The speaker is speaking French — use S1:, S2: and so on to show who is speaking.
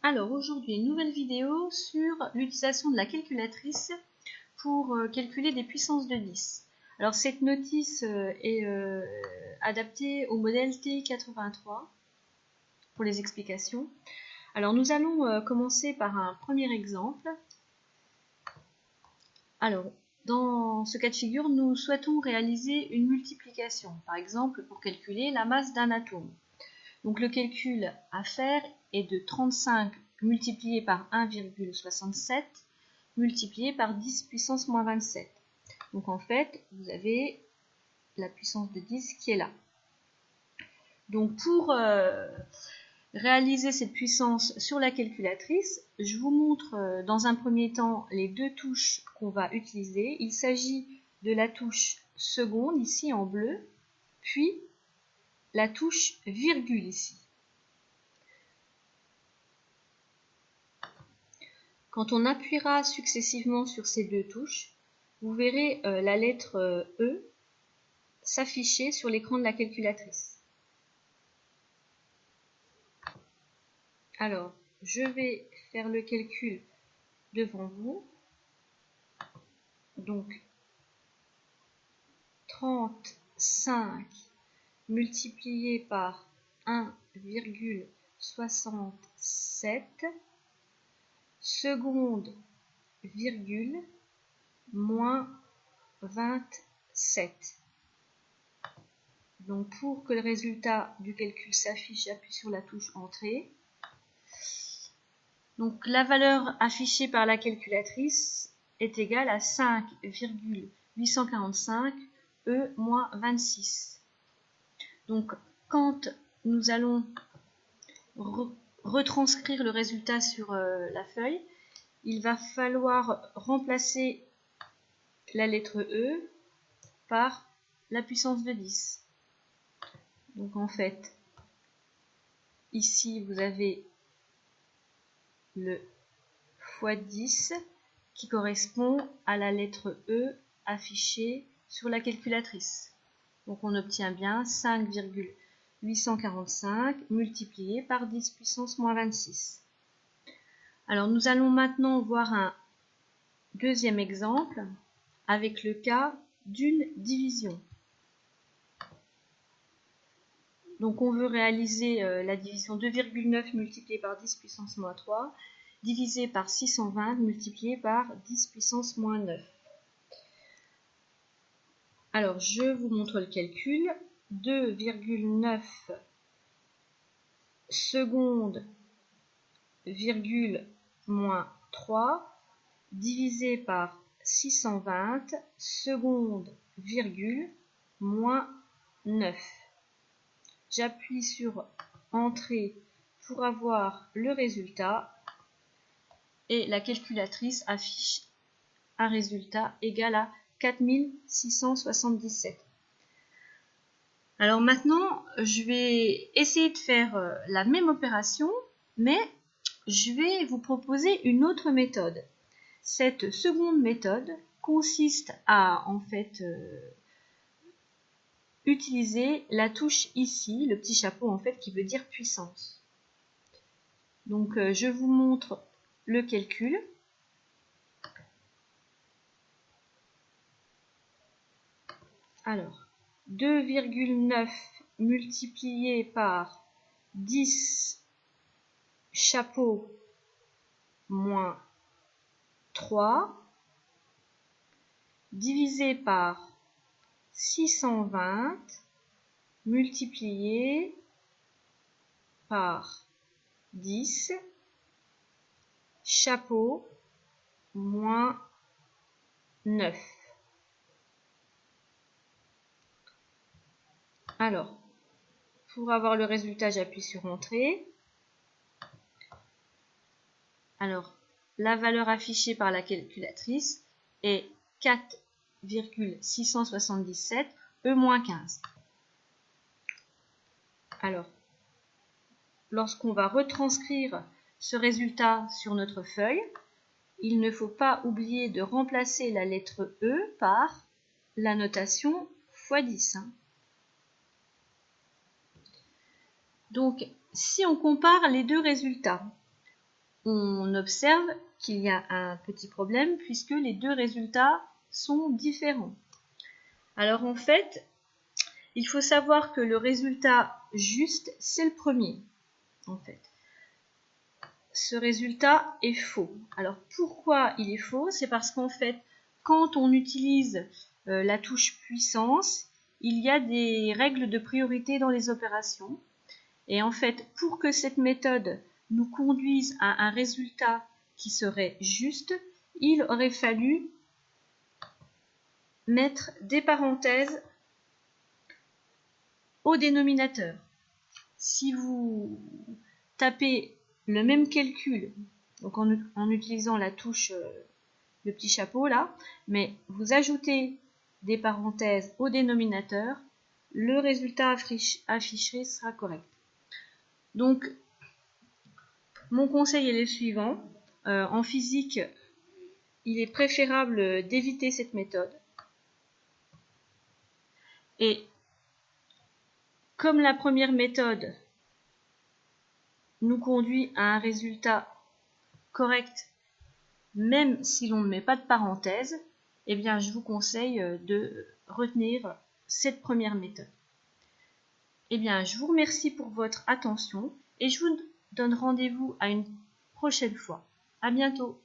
S1: Alors aujourd'hui, une nouvelle vidéo sur l'utilisation de la calculatrice pour calculer des puissances de 10. Alors cette notice est adaptée au modèle TI-83 pour les explications. Alors nous allons commencer par un premier exemple. Alors dans ce cas de figure, nous souhaitons réaliser une multiplication, par exemple pour calculer la masse d'un atome. Donc le calcul à faire est de 35 multiplié par 1,67 multiplié par 10 puissance moins 27. Donc en fait, vous avez la puissance de 10 qui est là. Donc pour réaliser cette puissance sur la calculatrice, je vous montre dans un premier temps les deux touches qu'on va utiliser. Il s'agit de la touche seconde ici en bleu, puis la touche virgule ici. Quand on appuiera successivement sur ces deux touches, vous verrez la lettre E s'afficher sur l'écran de la calculatrice. Alors, je vais faire le calcul devant vous. Donc, 35 multiplié par 1,67 seconde virgule moins 27. Donc pour que le résultat du calcul s'affiche, j'appuie sur la touche Entrée. Donc la valeur affichée par la calculatrice est égale à 5,845 E moins 26. Donc quand nous allons retranscrire le résultat sur la feuille, il va falloir remplacer la lettre E par la puissance de 10. Donc en fait, ici vous avez le fois 10 qui correspond à la lettre E affichée sur la calculatrice. Donc on obtient bien 5,845 multiplié par 10 puissance moins 26. Alors nous allons maintenant voir un deuxième exemple avec le cas d'une division. Donc on veut réaliser la division 2,9 multiplié par 10 puissance moins 3 divisé par 620 multiplié par 10 puissance moins 9. Alors je vous montre le calcul. 2,9 seconde virgule moins 3 divisé par 620 seconde virgule moins 9. J'appuie sur Entrée pour avoir le résultat et la calculatrice affiche un résultat égal à 4677. Alors maintenant, je vais essayer de faire la même opération, mais je vais vous proposer une autre méthode. Cette seconde méthode consiste à en fait utiliser la touche ici, le petit chapeau en fait qui veut dire puissance. Donc je vous montre le calcul. Alors 2,9 multiplié par 10 chapeau moins 3 divisé par 620 multiplié par 10 chapeau moins 9. Alors, pour avoir le résultat, j'appuie sur Entrée. Alors, la valeur affichée par la calculatrice est 4,677 E-15. Alors, lorsqu'on va retranscrire ce résultat sur notre feuille, il ne faut pas oublier de remplacer la lettre E par la notation x10. Donc, si on compare les deux résultats, on observe qu'il y a un petit problème puisque les deux résultats sont différents. Alors en fait, il faut savoir que le résultat juste, c'est le premier. En fait, ce résultat est faux. Alors pourquoi il est faux? C'est parce qu'en fait, quand on utilise la touche puissance, il y a des règles de priorité dans les opérations. Et en fait, pour que cette méthode nous conduise à un résultat qui serait juste, il aurait fallu mettre des parenthèses au dénominateur. Si vous tapez le même calcul, donc en utilisant la touche, le petit chapeau là, mais vous ajoutez des parenthèses au dénominateur, le résultat affiché sera correct. Donc, mon conseil est le suivant. En physique, il est préférable d'éviter cette méthode. Et comme la première méthode nous conduit à un résultat correct, même si l'on ne met pas de parenthèse, eh bien, je vous conseille de retenir cette première méthode. Eh bien, je vous remercie pour votre attention et je vous donne rendez-vous à une prochaine fois. À bientôt.